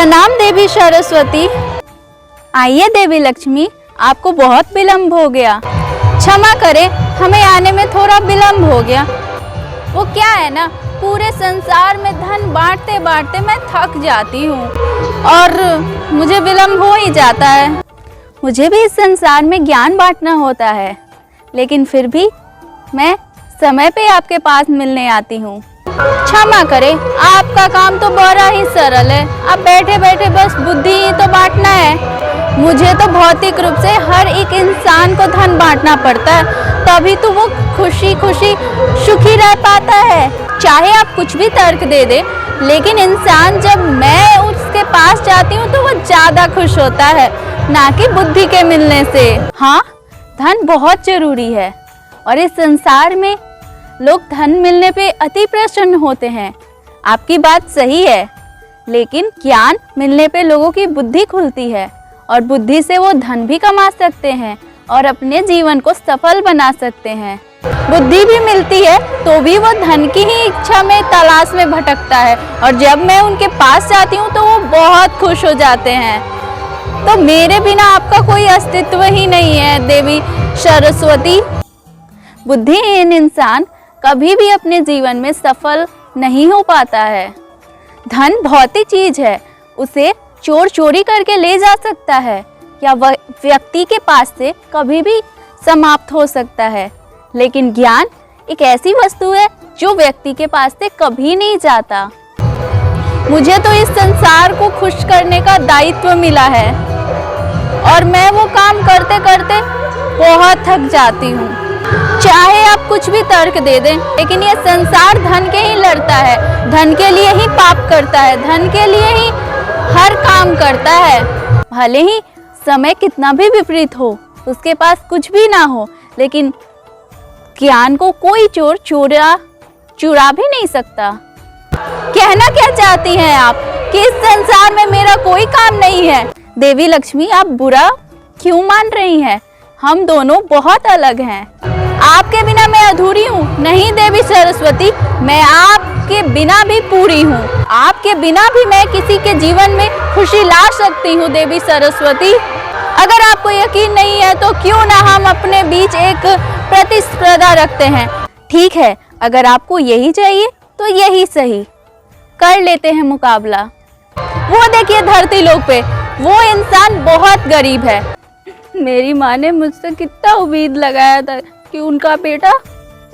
प्रणाम देवी सरस्वती। आइए देवी लक्ष्मी, आपको बहुत विलंब हो गया। क्षमा करें, हमें आने में थोड़ा विलंब हो गया। वो क्या है ना, पूरे संसार में धन बांटते बांटते मैं थक जाती हूँ और मुझे विलंब हो ही जाता है। मुझे भी इस संसार में ज्ञान बांटना होता है, लेकिन फिर भी मैं समय पे आपके पास मिलने आती हूँ। क्षमा करें, आपका काम तो बड़ा ही सरल है। आप बैठे बैठे बस बुद्धि ही तो बांटना है। मुझे तो भौतिक रूप से हर एक इंसान को धन बांटना पड़ता है, तभी तो वो खुशी खुशी सुखी रह पाता है। चाहे आप कुछ भी तर्क दे दे, लेकिन इंसान जब मैं उसके पास जाती हूँ तो वो ज्यादा खुश होता है, ना कि बुद्धि के मिलने से। हाँ, धन बहुत जरूरी है और इस संसार में लोग धन मिलने पे अति प्रसन्न होते हैं। आपकी बात सही है, लेकिन ज्ञान मिलने पे लोगों की बुद्धि खुलती है और बुद्धि से वो धन भी कमा सकते हैं और अपने जीवन को सफल बना सकते हैं। बुद्धि भी मिलती है तो भी वो धन की ही इच्छा में तलाश में भटकता है, और जब मैं उनके पास जाती हूँ तो वो बहुत खुश हो जाते हैं। तो मेरे बिना आपका कोई अस्तित्व ही नहीं है देवी सरस्वती। बुद्धिहीन इंसान कभी भी अपने जीवन में सफल नहीं हो पाता है। धन भौतिक चीज है, उसे चोर चोरी करके ले जा सकता है या वह व्यक्ति के पास से कभी भी समाप्त हो सकता है, लेकिन ज्ञान एक ऐसी वस्तु है जो व्यक्ति के पास से कभी नहीं जाता। मुझे तो इस संसार को खुश करने का दायित्व मिला है और मैं वो काम करते करते बहुत थक जाती हूँ। चाहे आप कुछ भी तर्क दे दें, लेकिन ये संसार धन के ही लड़ता है, धन के लिए ही पाप करता है, धन के लिए ही हर काम करता है। भले ही समय कितना भी विपरीत हो, उसके पास कुछ भी ना हो, लेकिन ज्ञान को कोई चोर चुरा भी नहीं सकता। कहना क्या चाहती हैं आप कि इस संसार में मेरा कोई काम नहीं है? देवी लक्ष्मी, आप बुरा क्यों मान रही हैं? हम दोनों बहुत अलग हैं। आपके बिना मैं अधूरी हूँ। नहीं देवी सरस्वती, मैं आपके बिना भी पूरी हूँ। आपके बिना भी मैं किसी के जीवन में खुशी ला सकती हूँ देवी सरस्वती। अगर आपको यकीन नहीं है तो क्यों ना हम अपने बीच एक प्रतिस्पर्धा रखते हैं। ठीक है, अगर आपको यही चाहिए तो यही सही, कर लेते हैं मुकाबला। वो देखिए धरती लोक पे वो इंसान बहुत गरीब है। मेरी माँ ने मुझसे कितना उम्मीद लगाया था कि उनका बेटा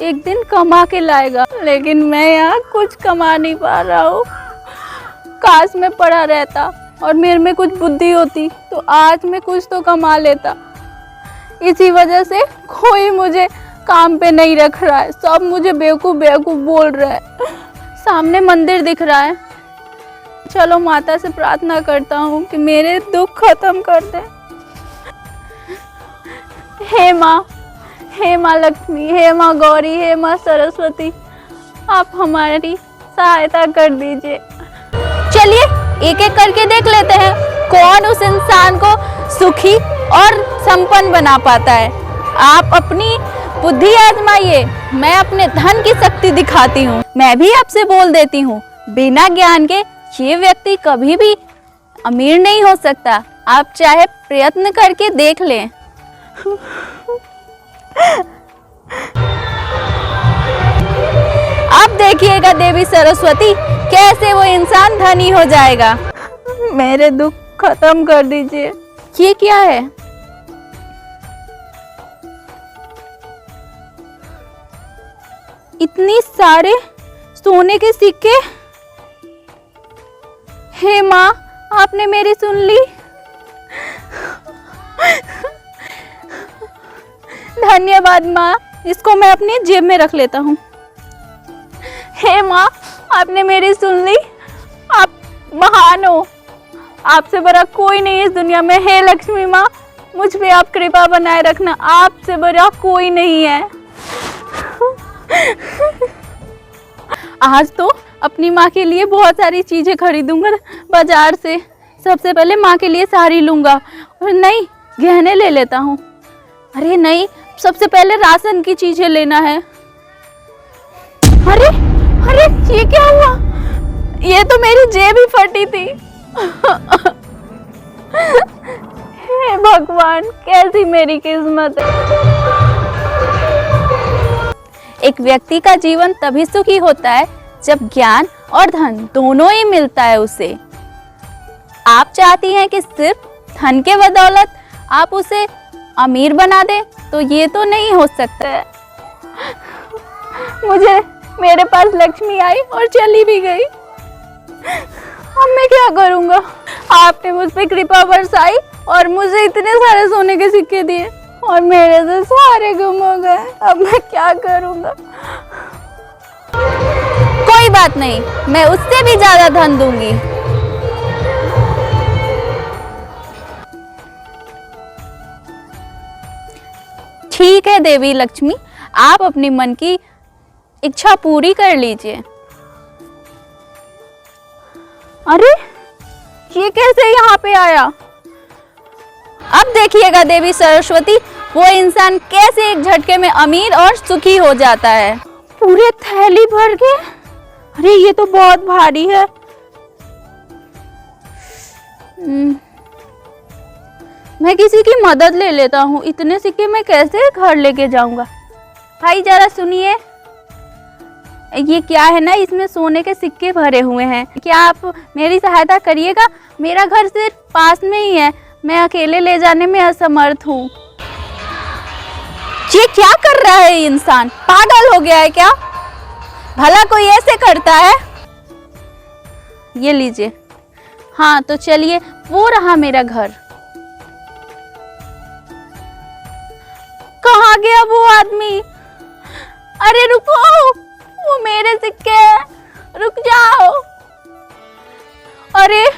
एक दिन कमा के लाएगा, लेकिन मैं यहाँ कुछ कमा नहीं पा रहा हूँ। काश मैं पढ़ा रहता और मेरे में कुछ बुद्धि होती तो आज मैं कुछ तो कमा लेता। इसी वजह से कोई मुझे काम पे नहीं रख रहा है, सब मुझे बेवकूफ़ बेवकूफ़ बोल रहे हैं। सामने मंदिर दिख रहा है, चलो माता से प्रार्थना करता हूँ कि मेरे दुख खत्म कर दे। हे माँ लक्ष्मी, हे माँ गौरी, हे माँ सरस्वती, आप हमारी सहायता कर दीजिए। चलिए एक एक करके देख लेते हैं कौन उस इंसान को सुखी और संपन्न बना पाता है। आप अपनी बुद्धि आजमाइए, मैं अपने धन की शक्ति दिखाती हूँ। मैं भी आपसे बोल देती हूँ, बिना ज्ञान के ये व्यक्ति कभी भी अमीर नहीं हो सकता। आप चाहे प्रयत्न करके देख लें। अब देखिएगा देवी सरस्वती, कैसे वो इंसान धनी हो जाएगा। मेरे दुख खत्म कर दीजिए। ये क्या है? इतनी सारे सोने के सिक्के। हे माँ, आपने मेरी सुन ली। धन्यवाद माँ, इसको मैं अपनी जेब में रख लेता हूँ। हे माँ, आपने मेरी सुन ली। आप महान हो, आपसे बड़ा कोई नहीं इस दुनिया में। हे लक्ष्मी माँ, मुझ पे आप कृपा बनाए रखना, आपसे बड़ा कोई नहीं है। आज तो अपनी माँ के लिए बहुत सारी चीज़ें खरीदूंगा बाजार से। सबसे पहले माँ के लिए साड़ी लूँगा, और नहीं, गहने ले लेता हूँ। अरे नहीं, सबसे पहले राशन की चीज़ें लेना है। अरे अरे, ये क्या हुआ? ये तो मेरी जेब ही फटी थी। हे भगवान, कैसी मेरी किस्मत है। एक व्यक्ति का जीवन तभी सुखी होता है जब ज्ञान और धन दोनों ही मिलता है उसे। आप चाहती हैं कि सिर्फ धन के बदौलत आप उसे अमीर बना दें, तो ये तो नहीं हो सकता है। मेरे पास लक्ष्मी आई और चली भी गई। अब मैं क्या करूँगा? आपने मुझ पे कृपा बरसाई और मुझे इतने सारे सोने के सिक्के दिए और मेरे से सारे गुम हो गए। अब मैं क्या करूँगा? कोई बात नहीं, मैं उससे भी ज्यादा धन दूंगी। ठीक है देवी लक्ष्मी, आप अपनी मन की इच्छा पूरी कर लीजिए। अरे ये कैसे यहाँ पे आया? अब देखिएगा देवी सरस्वती, वो इंसान कैसे एक झटके में अमीर और सुखी हो जाता है। पूरे थैली भर के? अरे ये तो बहुत भारी है। मैं किसी की मदद ले लेता हूँ। इतने सिक्के मैं कैसे घर लेके जाऊंगा? भाई जरा सुनिए, ये क्या है ना, इसमें सोने के सिक्के भरे हुए हैं। क्या आप मेरी सहायता करिएगा? मेरा घर सिर्फ पास में ही है, मैं अकेले ले जाने में असमर्थ हूँ। ये क्या कर रहा है इंसान? पागल हो गया है क्या? भला कोई ऐसे करता है? ये लीजिए। हाँ तो चलिए, वो रहा मेरा घर। कहाँ गया वो आदमी? अरे रुको, वो मेरे सिक्के हैं, रुक जाओ। अरे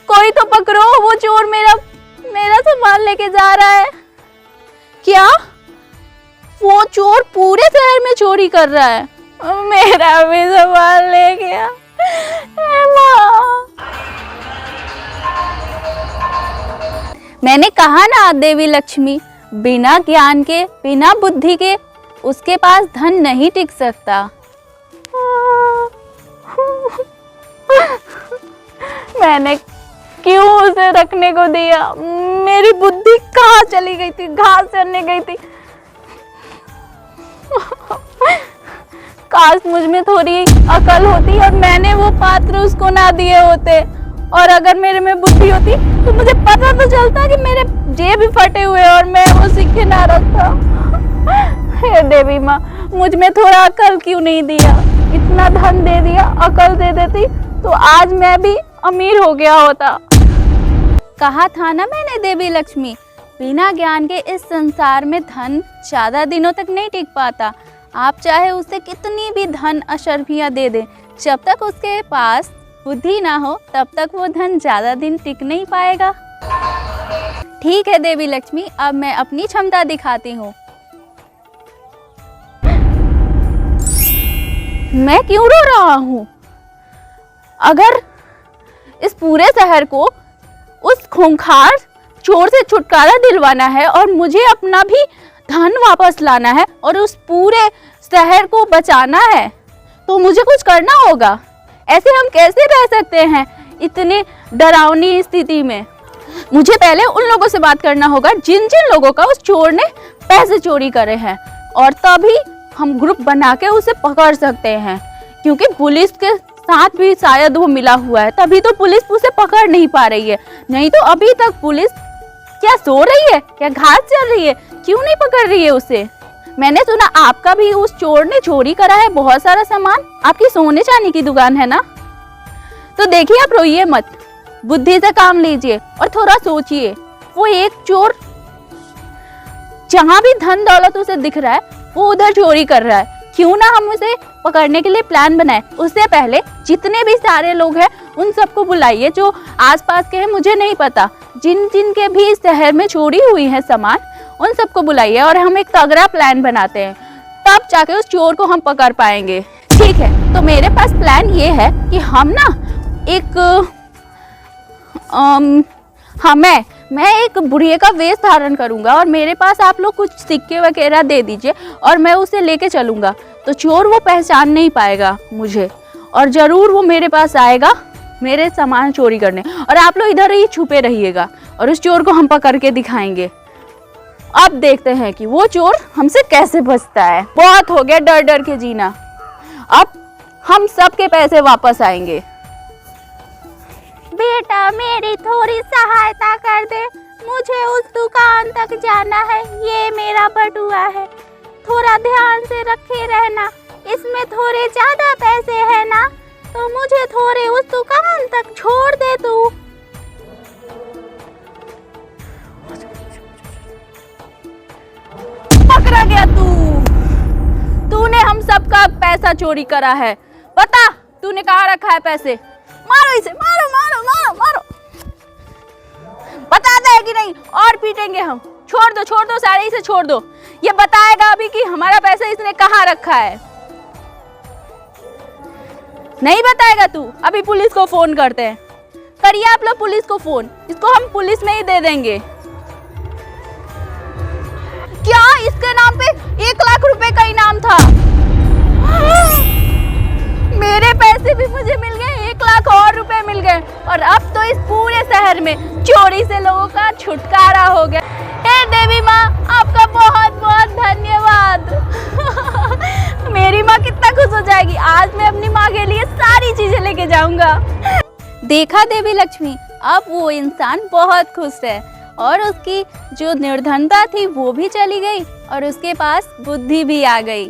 कोई तो पकड़ो, वो चोर मेरा सामान लेके जा रहा है। क्या? वो चोर पूरे शहर में चोरी कर रहा है? मेरा भी सामान ले गया। मैंने कहा ना देवी लक्ष्मी, बिना ज्ञान के, बिना बुद्धि के उसके पास धन नहीं टिक सकता। मैंने क्यों उसे रखने को दिया? मेरी बुद्धि कहाँ चली गई थी? घास चरने गई थी। काश मुझ में थोड़ी अकल होती और मैंने वो पात्र उसको ना दिए होते, और अगर मेरे में बुद्धि होती तो मुझे पता तो चलता कि मेरे जेब भी फटे हुए और मैं वो सिक्के ना रखता। हे देवी माँ, मुझ में थोड़ा अकल क्यों नहीं दिया? इतना धन दे दिया, अकल दे देती तो आज मैं भी अमीर हो गया होता। कहा था ना मैंने देवी लक्ष्मी, बिना ज्ञान के इस संसार में धन ज्यादा दिनों तक नहीं टिक पाता। आप चाहे उसे कितनी भी धन अशर्फियाँ दे दें, जब तक उसके पास बुद्धि ना हो तब तक वो धन ज्यादा दिन टिक नहीं पाएगा। ठीक है देवी लक्ष्मी, अब मैं अपनी क्षमता दिखाती हूँ। मैं क्यों रो रहा हूँ? अगर इस पूरे शहर को उस खूंखार चोर से छुटकारा दिलवाना है और मुझे अपना भी धन वापस लाना है और उस पूरे शहर को बचाना है, तो मुझे कुछ करना होगा। ऐसे हम कैसे रह सकते हैं इतनी डरावनी स्थिति में? मुझे पहले उन लोगों से बात करना होगा जिन जिन लोगों का उस चोर ने पैसे चोरी करे हैं, और तभी हम ग्रुप बना के उसे पकड़ सकते हैं। क्योंकि पुलिस के साथ भी शायद वो मिला हुआ है, तभी तो पुलिस उसे पकड़ नहीं पा रही है। नहीं तो अभी तक पुलिस क्या सो रही है? क्या घास चल रही है? क्यों नहीं पकड़ रही है उसे? मैंने सुना आपका भी उस चोर ने चोरी करा है बहुत सारा सामान। आपकी सोने चांदी की दुकान है ना? तो देखिए, आप रोइए मत, बुद्धि से काम लीजिए और थोड़ा सोचिए। वो एक चोर जहां भी धन दौलत उसे दिख रहा है वो उधर चोरी कर रहा है। क्यों ना हम उसे पकड़ने के लिए प्लान बनाए। उससे पहले जितने भी सारे लोग हैं उन सबको बुलाइए जो आसपास के हैं, मुझे नहीं पता, जिन जिन के भी शहर में चोरी हुई है सामान, उन सबको बुलाइए और हम एक तगड़ा प्लान बनाते हैं, तब जाके उस चोर को हम पकड़ पाएंगे। ठीक है, तो मेरे पास प्लान ये है कि हम ना मैं एक बुढ़िया का वेश धारण करूंगा और मेरे पास आप लोग कुछ सिक्के वगैरह दे दीजिए और मैं उसे लेके चलूंगा। तो चोर वो पहचान नहीं पाएगा मुझे, और जरूर वो मेरे पास आएगा मेरे सामान चोरी करने, और आप लोग इधर ही छुपे रहिएगा और उस चोर को हम पकड़ के दिखाएंगे। अब देखते हैं कि वो चोर हमसे कैसे बचता है। बहुत हो गया डर डर के जीना, अब हम सबके पैसे वापस आएंगे। बेटा मेरी थोड़ी सहायता कर दे, मुझे उस दुकान तक जाना है। ये मेरा बटुआ है, थोड़ा ध्यान से रखे रहना, इसमें थोड़े ज्यादा पैसे है ना, तो मुझे थोड़े उस दुकान तक छोड़ दे तू। पकड़ा गया तूने हम सबका पैसा चोरी करा है। बता तूने कहाँ रखा है पैसे? मारो इसे, मारो मारो मारो मारो। बताता है कि नहीं? और पीटेंगे हम। छोड़ दो सारे, इसे छोड़ दो। ये बताएगा अभी कि हमारा पैसा इसने कहाँ रखा है। नहीं बताएगा तू? अभी पुलिस को फोन करते हैं। करिए आप लोग पुलिस को फोन, इसको हम पुलिस में ही दे देंगे। क्या इसके नाम पे 1 लाख रुपए का इनाम था? मेरे पैसे भी मुझे मिल गए, 1 लाख और रुपए मिल गए, और अब तो इस पूरे शहर में चोरी से लोगों का छुटकारा हो गया। हे देवी माँ, आपका बहुत बहुत धन्यवाद। मेरी माँ कितना खुश हो जाएगी। आज मैं अपनी माँ के लिए सारी चीजें लेके जाऊंगा। देखा देवी लक्ष्मी, अब वो इंसान बहुत खुश है और उसकी जो निर्धनता थी वो भी चली गई और उसके पास बुद्धि भी आ गई।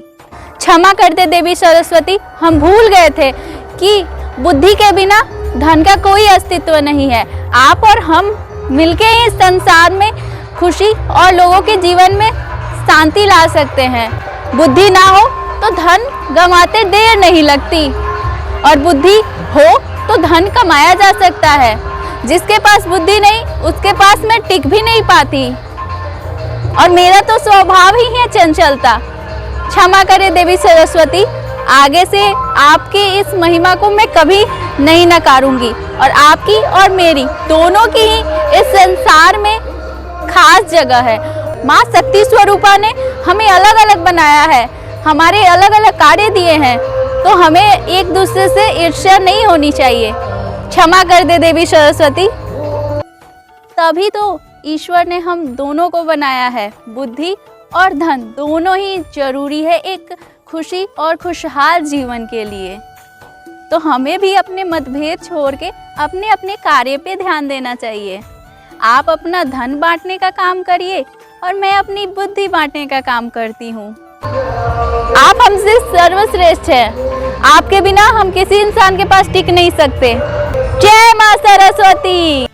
क्षमा कर दे देवी सरस्वती, हम भूल गए थे कि बुद्धि के बिना धन का कोई अस्तित्व नहीं है। आप और हम मिलके ही इस संसार में खुशी और लोगों के जीवन में शांति ला सकते हैं। बुद्धि ना हो तो धन गंवाते देर नहीं लगती, और बुद्धि हो तो धन कमाया जा सकता है। जिसके पास बुद्धि नहीं उसके पास मैं टिक भी नहीं पाती, और मेरा तो स्वभाव ही है चंचलता। क्षमा करे देवी सरस्वती, आगे से आपकी इस महिमा को मैं कभी नहीं नकारूंगी, और आपकी और मेरी दोनों की ही इस संसार में खास जगह है। माँ शक्ति स्वरूपा ने हमें अलग अलग बनाया है, हमारे अलग अलग कार्य दिए हैं, तो हमें एक दूसरे से ईर्ष्या नहीं होनी चाहिए। क्षमा कर दे देवी सरस्वती। तभी तो ईश्वर ने हम दोनों को बनाया है। बुद्धि और धन दोनों ही जरूरी है एक खुशी और खुशहाल जीवन के लिए। तो हमें भी अपने मतभेद छोड़ के अपने अपने कार्य पे ध्यान देना चाहिए। आप अपना धन बांटने का काम करिए और मैं अपनी बुद्धि बांटने का काम करती हूँ। आप हमसे सर्वश्रेष्ठ हैं। आपके बिना हम किसी इंसान के पास टिक नहीं सकते। जय माँ सरस्वती।